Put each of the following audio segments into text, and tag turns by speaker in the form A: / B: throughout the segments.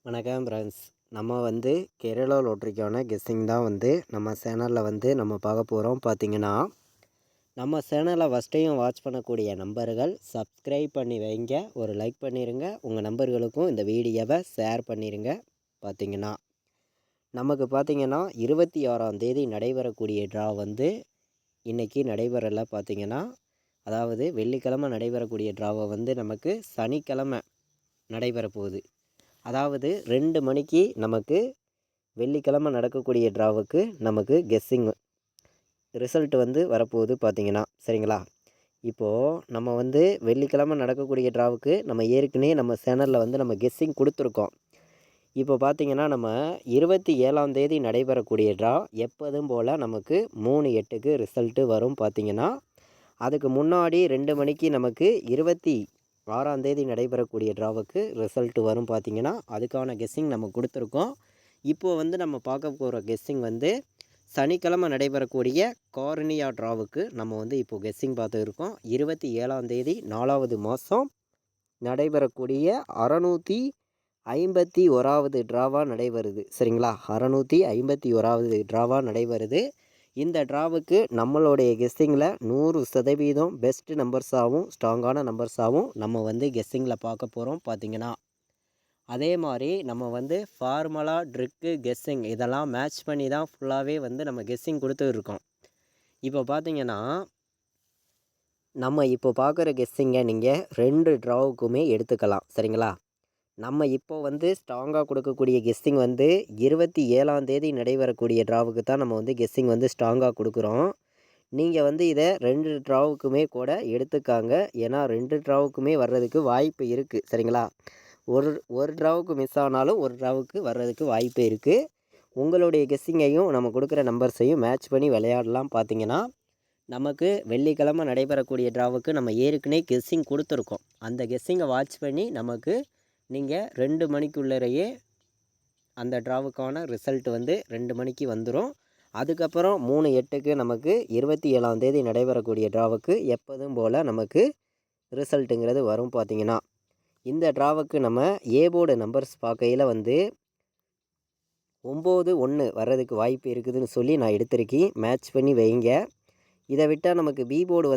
A: வணக்கம் ஃப்ரெண்ட்ஸ். நம்ம கேரளா லாட்ரிக்கான கெஸ்ஸிங் தான் நம்ம சேனலில் நம்ம பார்க்க போகிறோம். பார்த்திங்கன்னா நம்ம சேனலை ஃபஸ்ட்டையும் வாட்ச் பண்ணக்கூடிய நம்பர்கள் சப்ஸ்கிரைப் பண்ணி வைங்க, ஒரு லைக் பண்ணிடுங்க, உங்கள் நம்பர்களுக்கும் இந்த வீடியோவை ஷேர் பண்ணிடுங்க. பார்த்திங்கன்னா நமக்கு 26ஆம் தேதி நடைபெறக்கூடிய ட்ரா இன்றைக்கி நடைபெறலை. பார்த்திங்கன்னா அதாவது வெள்ளிக்கிழமை நடைபெறக்கூடிய ட்ராவை நமக்கு சனிக்கிழமை நடைபெற போகுது. அதாவது 2 மணிக்கு நமக்கு வெள்ளிக்கிழமை நடக்கக்கூடிய ட்ராவுக்கு நமக்கு கெஸ்ஸிங் ரிசல்ட் வரப்போகுது. பார்த்திங்கன்னா சரிங்களா. இப்போது நம்ம வெள்ளிக்கிழமை நடக்கக்கூடிய ட்ராவுக்கு நம்ம ஏற்கனவே நம்ம சேனலில் நம்ம கெஸ்ஸிங் கொடுத்துருக்கோம். இப்போ பார்த்திங்கன்னா நம்ம 27ஆம் தேதி நடைபெறக்கூடிய ட்ரா எப்போதும் போல் நமக்கு 3/8க்கு ரிசல்ட்டு வரும். பார்த்திங்கன்னா அதுக்கு முன்னாடி 2 மணிக்கு நமக்கு 26ஆம் தேதி நடைபெறக்கூடிய ட்ராவுக்கு ரிசல்ட்டு வரும். பார்த்திங்கன்னா அதுக்கான கெஸ்ஸிங் நம்ம கொடுத்துருக்கோம். இப்போது நம்ம பார்க்க போகிற கெஸ்ஸிங் சனிக்கிழமை நடைபெறக்கூடிய கார்னியா ட்ராவுக்கு நம்ம இப்போது கெஸ்ஸிங் பார்த்துருக்கோம். 27ஆம் தேதி 4வது மாதம் நடைபெறக்கூடிய 651வது ட்ராவாக நடைபெறுது. சரிங்களா. 651வது ட்ராவாக நடைபெறுது. இந்த ட்ராவுக்கு நம்மளுடைய கெஸ்ஸிங்கில் 100% பெஸ்ட் நம்பர்ஸாகவும் ஸ்ட்ராங்கான நம்பர்ஸாகவும் நம்ம கெஸ்ஸிங்கில் பார்க்க போகிறோம். பார்த்திங்கன்னா அதே மாதிரி நம்ம ஃபார்முலா ட்ரிக்கு கெஸ்ஸிங் இதெல்லாம் மேட்ச் பண்ணி தான் ஃபுல்லாகவே நம்ம கெஸ்ஸிங் கொடுத்துருக்கோம். இப்போ பார்த்திங்கன்னா நம்ம இப்போ பார்க்குற கெஸ்ஸிங்கை நீங்கள் 2 ட்ராவுக்குமே எடுத்துக்கலாம். சரிங்களா. நம்ம இப்போ ஸ்ட்ராங்காக கொடுக்கக்கூடிய கெஸ்ஸிங் 27ஆம் தேதி நடைபெறக்கூடிய ட்ராவுக்கு தான் நம்ம கெஸ்ஸிங் ஸ்ட்ராங்காக கொடுக்குறோம். நீங்கள் இதை 2 ட்ராவுக்குமே கூட எடுத்துக்காங்க. ஏன்னா 2 ட்ராவுக்குமே வர்றதுக்கு வாய்ப்பு இருக்குது. சரிங்களா. ஒரு ட்ராவுக்கு மிஸ் ஆனாலும் ஒரு ட்ராவுக்கு வர்றதுக்கு வாய்ப்பு இருக்குது. உங்களுடைய கெஸ்ஸிங்கையும் நம்ம கொடுக்குற நம்பர்ஸையும் மேட்ச் பண்ணி விளையாடலாம். பார்த்திங்கன்னா நமக்கு வெள்ளிக்கிழமை நடைபெறக்கூடிய ட்ராவுக்கு நம்ம ஏற்கனவே கெஸ்ஸிங் கொடுத்துருக்கோம். அந்த கெஸ்ஸிங்கை வாட்ச் பண்ணி நமக்கு நீங்கள் 2 மணிக்குள்ளேயே அந்த ட்ராவுக்கான ரிசல்ட் 2 மணிக்கு வந்துடும். அதுக்கப்புறம் 3/8க்கு நமக்கு 27ஆம் தேதி நடைபெறக்கூடிய ட்ராவுக்கு எப்போதும் போல் நமக்கு ரிசல்ட்டுங்கிறது வரும். பார்த்திங்கன்னா இந்த ட்ராவுக்கு நம்ம ஏ போர்டு நம்பர்ஸ் பார்க்கையில் 9-1 வர்றதுக்கு வாய்ப்பு இருக்குதுன்னு சொல்லி நான் எடுத்திருக்கேன். மேட்ச் பண்ணி வைங்க. இதை விட்டால் நமக்கு பி போர்டு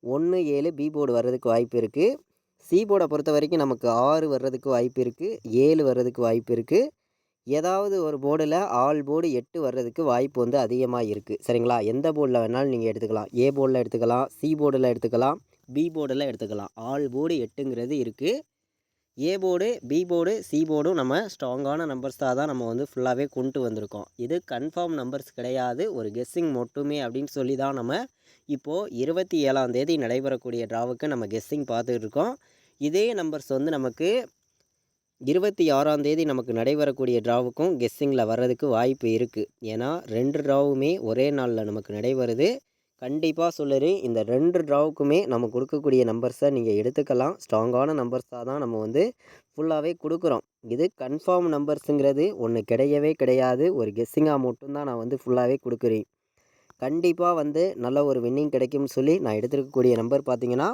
A: 1-7 பி போர்டு வர்றதுக்கு வாய்ப்பு இருக்குது. சி போர்டை பொறுத்த வரைக்கும் நமக்கு 6 வர்றதுக்கு வாய்ப்பு இருக்குது, 7 வர்றதுக்கு வாய்ப்பு இருக்குது. ஏதாவது ஒரு போர்டில் ஆல் போர்டு 8 வர்றதுக்கு வாய்ப்பு அதிகமாக இருக்குது. சரிங்களா. எந்த போர்டில் வேணாலும் நீங்கள் எடுத்துக்கலாம். ஏ போர்டில் எடுத்துக்கலாம், சி போர்டில் எடுத்துக்கலாம், பி போர்டில் எடுத்துக்கலாம். ஆல் போர்டு 8ங்கிறது இருக்குது. A board, B board, C போர்டும் நம்ம ஸ்ட்ராங்கான நம்பர்ஸாக தான் நம்ம ஃபுல்லாகவே கொண்டு வந்திருக்கோம். இது கன்ஃபார்ம் நம்பர்ஸ் கிடையாது, ஒரு கெஸ்ஸிங் மட்டுமே அப்படின்னு சொல்லி தான் நம்ம இப்போது 27ஆம் தேதி நடைபெறக்கூடிய ட்ராவுக்கு நம்ம கெஸ்ஸிங் பார்த்துட்டு இருக்கோம். இதே நம்பர்ஸ் நமக்கு 26ஆம் தேதி நமக்கு நடைபெறக்கூடிய ட்ராவுக்கும் கெஸ்ஸிங்கில் வர்றதுக்கு வாய்ப்பு இருக்குது. ஏன்னா 2 ட்ராவுமே ஒரே நாளில் நமக்கு நடைபெறுது. கண்டிப்பாக சொல்லுறேன், இந்த 2 ட்ராவுக்குமே நம்ம கொடுக்கக்கூடிய நம்பர்ஸை நீங்கள் எடுத்துக்கலாம். ஸ்ட்ராங்கான நம்பர்ஸாக தான் நம்ம ஃபுல்லாகவே கொடுக்குறோம். இது கன்ஃபார்ம் நம்பர்ஸுங்கிறது ஒன்று கிடையவே கிடையாது. ஒரு கெஸ்ஸிங்காக மட்டும்தான் நான் ஃபுல்லாகவே கொடுக்குறேன். கண்டிப்பாக நல்ல ஒரு வின்னிங் கிடைக்கும்னு சொல்லி நான் எடுத்துருக்கக்கூடிய நம்பர் பார்த்திங்கன்னா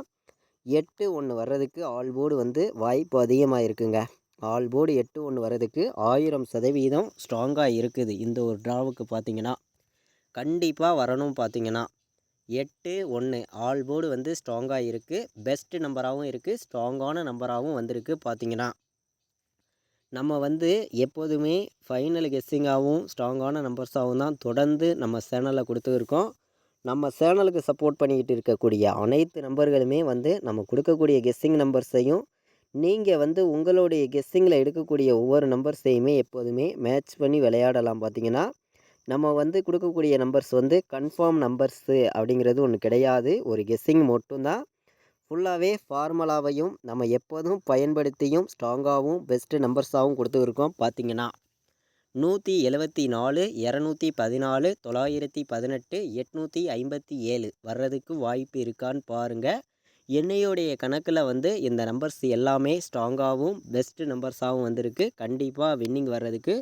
A: 8-1 வர்றதுக்கு ஆல் போர்டு வாய்ப்பு அதிகமாக இருக்குங்க. ஆல் போர்டு 8-1 வர்றதுக்கு 1000% ஸ்ட்ராங்காக இருக்குது. இந்த ஒரு ட்ராவுக்கு பார்த்திங்கன்னா கண்டிப்பாக வரணும். பார்த்திங்கன்னா 8-1 ஆல் போர்டு ஸ்ட்ராங்காக இருக்குது. பெஸ்ட் நம்பராகவும் இருக்குது, ஸ்ட்ராங்கான நம்பராகவும் வந்திருக்கு. பார்த்திங்கன்னா நம்ம எப்போதுமே ஃபைனல் கெஸ்ஸிங்காகவும் ஸ்ட்ராங்கான நம்பர்ஸாகவும் தான் தொடர்ந்து நம்ம சேனலில் கொடுத்துருக்கோம். நம்ம சேனலுக்கு சப்போர்ட் பண்ணிக்கிட்டு இருக்கக்கூடிய அனைத்து நம்பர்களுமே நம்ம கொடுக்கக்கூடிய கெஸ்ஸிங் நம்பர்ஸையும் நீங்கள் உங்களுடைய கெஸ்ஸிங்கில் எடுக்கக்கூடிய ஒவ்வொரு நம்பர்ஸையுமே எப்போதுமே மேட்ச் பண்ணி விளையாடலாம். பார்த்திங்கன்னா நம்ம கொடுக்கக்கூடிய நம்பர்ஸ் கன்ஃபார்ம் நம்பர்ஸு அப்படிங்கிறது ஒன்று கிடையாது. ஒரு கெஸ்ஸிங் மட்டும்தான். ஃபுல்லாகவே ஃபார்முலாவையும் நம்ம எப்போதும் பயன்படுத்தியும் ஸ்ட்ராங்காகவும் பெஸ்ட்டு நம்பர்ஸாகவும் கொடுத்துருக்கோம். பார்த்திங்கன்னா 174, 214, 918, 857 வர்றதுக்கு வாய்ப்பு இருக்கான்னு பாருங்கள். என்னையோடைய கணக்கில் இந்த நம்பர்ஸ் எல்லாமே ஸ்ட்ராங்காகவும் பெஸ்ட்டு நம்பர்ஸாகவும் வந்திருக்கு. கண்டிப்பாக வின்னிங் வர்றதுக்கு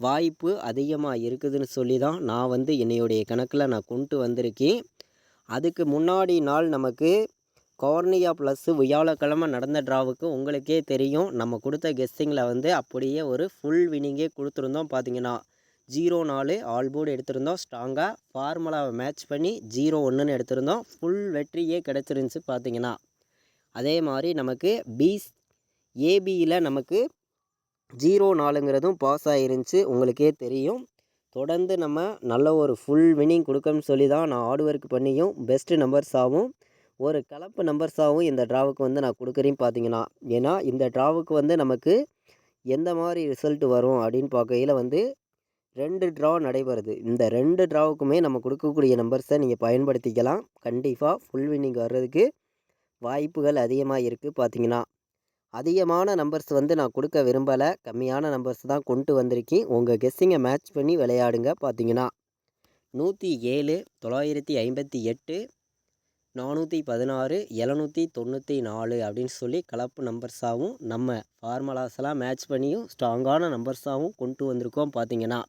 A: வாய்ப்பு அதிகமாக இருக்குதுன்னு சொல்லி தான் நான் என்னையோடைய கணக்கில் நான் கொண்டு வந்திருக்கேன். அதுக்கு முன்னாடி நாள் நமக்கு கார்னியா ப்ளஸ்ஸு வியாழக்கிழமை நடந்த ட்ராவுக்கு உங்களுக்கே தெரியும், நம்ம கொடுத்த கெஸ்ஸிங்கில் வந்து அப்படியே ஒரு ஃபுல் வின்னிங்கே கொடுத்துருந்தோம். பார்த்தீங்கன்னா 0-4 ஆல் போர்டு எடுத்திருந்தோம். ஸ்ட்ராங்காக ஃபார்முலாவை மேட்ச் பண்ணி 0-1ன்னு எடுத்திருந்தோம். ஃபுல் வெற்றியே கிடச்சிருந்துச்சு பார்த்தீங்கன்னா. அதே மாதிரி நமக்கு ஏபியில் நமக்கு 0-4ங்கிறதும் பாஸ் ஆகிருந்துச்சு. உங்களுக்கே தெரியும். தொடர்ந்து நம்ம நல்ல ஒரு ஃபுல் வின்னிங் கொடுக்கணும்னு சொல்லி தான் நான் ஹார்ட் ஒர்க் பண்ணியும் பெஸ்ட்டு நம்பர்ஸாகவும் ஒரு கலப்பு நம்பர்ஸாகவும் இந்த ட்ராவுக்கு வந்து நான் கொடுக்குறேன்னு பார்த்தீங்கன்னா. ஏன்னா இந்த ட்ராவுக்கு வந்து நமக்கு எந்த மாதிரி ரிசல்ட் வரும் அப்படின்னு பார்க்கையில் வந்து 2 ட்ரா நடைபெறுது. இந்த 2 ட்ராவுக்குமே நம்ம கொடுக்கக்கூடிய நம்பர்ஸை நீங்கள் பயன்படுத்திக்கலாம். கண்டிப்பாக ஃபுல் வின்னிங் வர்றதுக்கு வாய்ப்புகள் அதிகமாக இருக்குது. பார்த்தீங்கன்னா அதிகமான நம்பர்ஸ் வந்து நான் கொடுக்க விரும்பலை, கம்மியான நம்பர்ஸ் தான் கொண்டு வந்திருக்கேன். உங்கள் கெஸ்ஸிங்கை மேட்ச் பண்ணி விளையாடுங்க. பார்த்தீங்கன்னா 107, 958, 416, 794 அப்படின்னு சொல்லி கலப்பு நம்பர்ஸாகவும் நம்ம ஃபார்முலாஸ்லாம் மேட்ச் பண்ணியும் ஸ்ட்ராங்கான நம்பர்ஸாகவும் கொண்டு வந்திருக்கோம். பார்த்தீங்கன்னா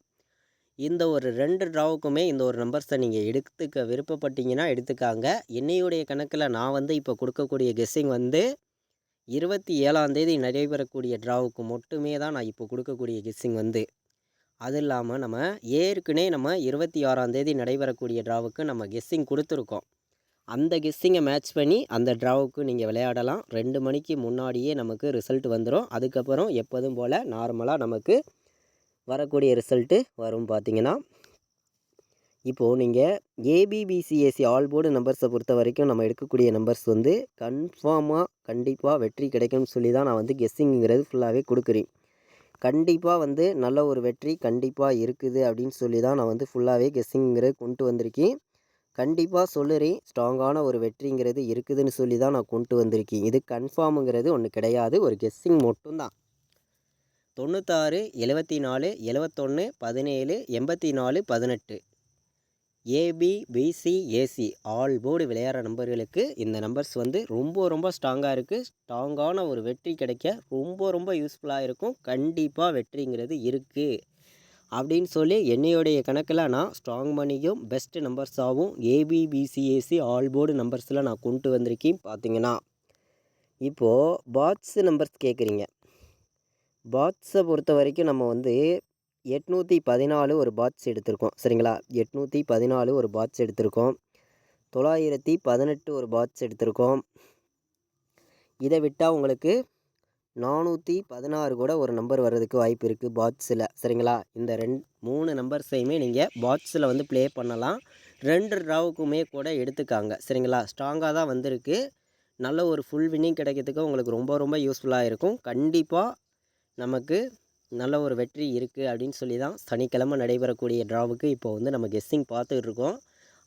A: இந்த ஒரு 2 ட்ராவுக்குமே இந்த ஒரு நம்பர்ஸை நீங்கள் எடுத்துக்க விருப்பப்பட்டீங்கன்னா எடுத்துக்காங்க. என்னையுடைய கணக்கில் நான் வந்து இப்போ கொடுக்கக்கூடிய கெஸ்ஸிங் வந்து 27ஆம் தேதி நடைபெறக்கூடிய ட்ராவுக்கு மட்டுமே தான் நான் இப்போ கொடுக்கக்கூடிய கெஸ்ஸிங் வந்து. அது இல்லாமல் நம்ம ஏற்கனவே நம்ம 26ஆம் தேதி நடைபெறக்கூடிய ட்ராவுக்கு நம்ம கெஸ்ஸிங் கொடுத்துருக்கோம். அந்த கெஸ்ஸிங்கை மேட்ச் பண்ணி அந்த ட்ராவுக்கு நீங்கள் விளையாடலாம். 2 மணிக்கு முன்னாடியே நமக்கு ரிசல்ட் வந்துடும். அதுக்கப்புறம் எப்போதும் போல் நார்மலாக நமக்கு வரக்கூடிய ரிசல்ட்டு வரும். பார்த்தீங்கன்னா இப்போது நீங்கள் ஏபிபிசிஎஸ்சி ஆல் போர்டு நம்பர்ஸை பொறுத்த வரைக்கும் நம்ம எடுக்கக்கூடிய நம்பர்ஸ் வந்து கண்டிப்பாக வெற்றி கிடைக்கும்னு சொல்லி தான் நான் வந்து கெஸ்ஸிங்கிறது ஃபுல்லாகவே கொடுக்குறேன். கண்டிப்பாக வந்து நல்ல ஒரு வெற்றி கண்டிப்பாக இருக்குது அப்படின்னு சொல்லி தான் நான் வந்து ஃபுல்லாகவே கெஸ்ஸிங்கிறது கொண்டு வந்திருக்கேன். கண்டிப்பாக சொல்லுறேன், ஸ்ட்ராங்கான ஒரு வெற்றிங்கிறது இருக்குதுன்னு சொல்லி தான் நான் கொண்டு வந்திருக்கேன். இது கன்ஃபார்முங்கிறது ஒன்று கிடையாது, ஒரு கெஸ்ஸிங் மட்டும்தான். 96, 74, 71, 17, 84, 18 ஏபிபிசிஏசி ஆல் போர்டு விளையாடுற நம்பர்களுக்கு இந்த நம்பர்ஸ் வந்து ரொம்ப ஸ்ட்ராங்காக இருக்குது. ஸ்ட்ராங்கான ஒரு வெற்றி கிடைக்க ரொம்ப யூஸ்ஃபுல்லாக இருக்கும். கண்டிப்பாக வெற்றிங்கிறது இருக்குது அப்படின்னு சொல்லி என்னையுடைய கணக்கில் நான் ஸ்ட்ராங் பண்ணியும் பெஸ்ட் நம்பர்ஸாகவும் ஏபிபிசிஏசி ஆல் போர்டு நம்பர்ஸில் நான் கொண்டு வந்திருக்கேன். பார்த்தீங்கன்னா இப்போது பாட்ஸ் நம்பர்ஸ் கேட்குறீங்க. பாட்ஸை பொறுத்த வரைக்கும் நம்ம வந்து 814 ஒரு பாட்ஸ் எடுத்திருக்கோம். சரிங்களா, 814 ஒரு பாட்ஸ் எடுத்திருக்கோம். 918 ஒரு பாட்ஸ் எடுத்திருக்கோம். இதை விட்டால் உங்களுக்கு 416 கூட ஒரு நம்பர் வர்றதுக்கு வாய்ப்பு இருக்குது பாட்ஸில். சரிங்களா, இந்த 3 நம்பர்ஸையுமே நீங்கள் பாட்ஸில் வந்து ப்ளே பண்ணலாம். 2 ட்ராவுக்குமே கூட எடுத்துக்காங்க. சரிங்களா, ஸ்ட்ராங்காக தான் வந்திருக்கு. நல்ல ஒரு ஃபுல் வின்னிங் கிடைக்கிறதுக்கு உங்களுக்கு ரொம்ப யூஸ்ஃபுல்லாக இருக்கும். கண்டிப்பாக நமக்கு நல்ல ஒரு வெற்றி இருக்குது அப்படின்னு சொல்லி தான் சனிக்கிழமை நடைபெறக்கூடிய ட்ராவுக்கு இப்போ வந்து நம்ம கெஸ்ஸிங் பார்த்துக்கிட்டு இருக்கோம்.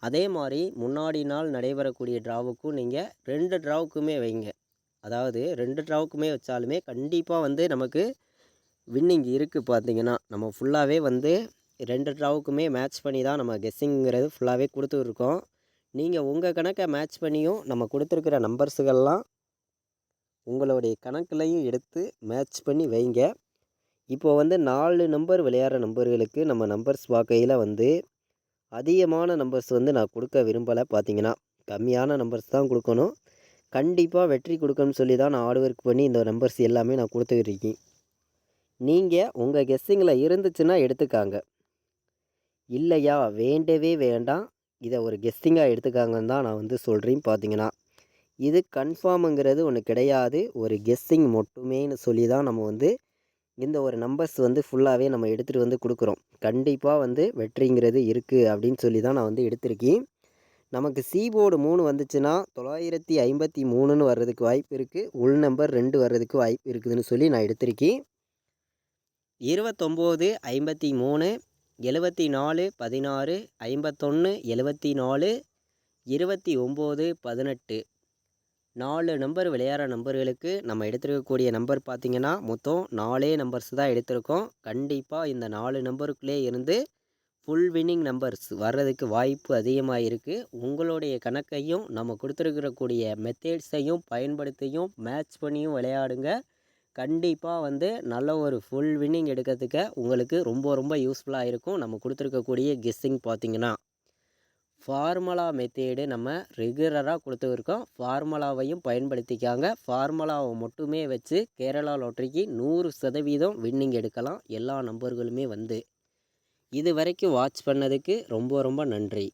A: அதே மாதிரி முன்னாடி நாள் நடைபெறக்கூடிய ட்ராவுக்கும் நீங்கள் 2 ட்ராவுக்குமே வைங்க. அதாவது 2 ட்ராவுக்குமே வச்சாலுமே கண்டிப்பாக வந்து நமக்கு வின்னிங் இருக்குது. பார்த்தீங்கன்னா நம்ம ஃபுல்லாகவே வந்து 2 ட்ராவுக்குமே மேட்ச் பண்ணி தான் நம்ம கெஸ்ஸிங்கிறது ஃபுல்லாகவே கொடுத்துருக்கோம். நீங்கள் உங்கள் கணக்கை மேட்ச் பண்ணியும் நம்ம கொடுத்துருக்கிற நம்பர்ஸுகள்லாம் உங்களுடைய கணக்குலையும் எடுத்து மேட்ச் பண்ணி வைங்க. இப்போ வந்து 4 நம்பர் விளையாடுற நம்பர்களுக்கு நம்ம நம்பர்ஸ் பார்க்கையில் வந்து அதிகமான நம்பர்ஸ் வந்து நான் கொடுக்க விரும்பலை. பார்த்தீங்கன்னா கம்மியான நம்பர்ஸ் தான் கொடுக்கணும். கண்டிப்பாக வெற்றி கொடுக்கணும்னு சொல்லி தான் நான் ஹார்ட் ஒர்க் பண்ணி இந்த நம்பர்ஸ் எல்லாமே நான் கொடுத்துக்கிருக்கேன். நீங்கள் உங்கள் கெஸ்ஸிங்கில் இருந்துச்சுன்னா எடுத்துக்காங்க, இல்லையா வேண்டவே வேண்டாம், இதை ஒரு கெஸ்ஸிங்காக எடுத்துக்காங்கன்னு தான் நான் வந்து சொல்கிறேன். பார்த்தீங்கன்னா இது கன்ஃபார்முங்கிறது ஒன்று கிடையாது, ஒரு கெஸ்ஸிங் மட்டுமேன்னு சொல்லி தான் நம்ம வந்து இந்த ஒரு நம்பர்ஸ் வந்து ஃபுல்லாகவே நம்ம எடுத்துகிட்டு வந்து கொடுக்குறோம். கண்டிப்பாக வந்து வெற்றிங்கிறது இருக்குது அப்படின்னு சொல்லி தான் நான் வந்து எடுத்திருக்கேன். நமக்கு சி போர்டு 3 வந்துச்சுன்னா 953ன்னு வர்றதுக்கு வாய்ப்பு இருக்குது. உள் நம்பர் 2 வர்றதுக்கு வாய்ப்பு இருக்குதுன்னு சொல்லி நான் எடுத்திருக்கேன். 29, 53, 74, 16, 51, 74, 29, 18 4 நம்பர் விளையாடுற நம்பர்களுக்கு நம்ம எடுத்துருக்கக்கூடிய நம்பர் பார்த்திங்கன்னா மொத்தம் 4 நம்பர்ஸ் தான் எடுத்திருக்கோம். கண்டிப்பாக இந்த 4 நம்பருக்குள்ளே இருந்து ஃபுல் வின்னிங் நம்பர்ஸ் வர்றதுக்கு வாய்ப்பு அதிகமாக இருக்குது. உங்களுடைய கணக்கையும் நம்ம கொடுத்துருக்கக்கூடிய மெத்தேட்ஸையும் பயன்படுத்தியும் மேட்ச் பண்ணியும் விளையாடுங்க. கண்டிப்பாக வந்து நல்ல ஒரு ஃபுல் வின்னிங் எடுக்கிறதுக்கு உங்களுக்கு ரொம்ப யூஸ்ஃபுல்லாக இருக்கும். நம்ம கொடுத்துருக்கக்கூடிய கெஸ்ஸிங் பார்த்திங்கன்னா ஃபார்முலா மெத்தேடு நம்ம ரெகுலராக கொடுத்துருக்கோம். ஃபார்முலாவையும் பயன்படுத்திக்காங்க. ஃபார்முலாவை மட்டுமே வச்சு கேரளா லாட்டரிக்கு 100% வின்னிங் எடுக்கலாம். எல்லா நம்பர்களுமே வந்து இது வரைக்கும் வாட்ச் பண்ணதுக்கு ரொம்ப ரொம்ப நன்றி.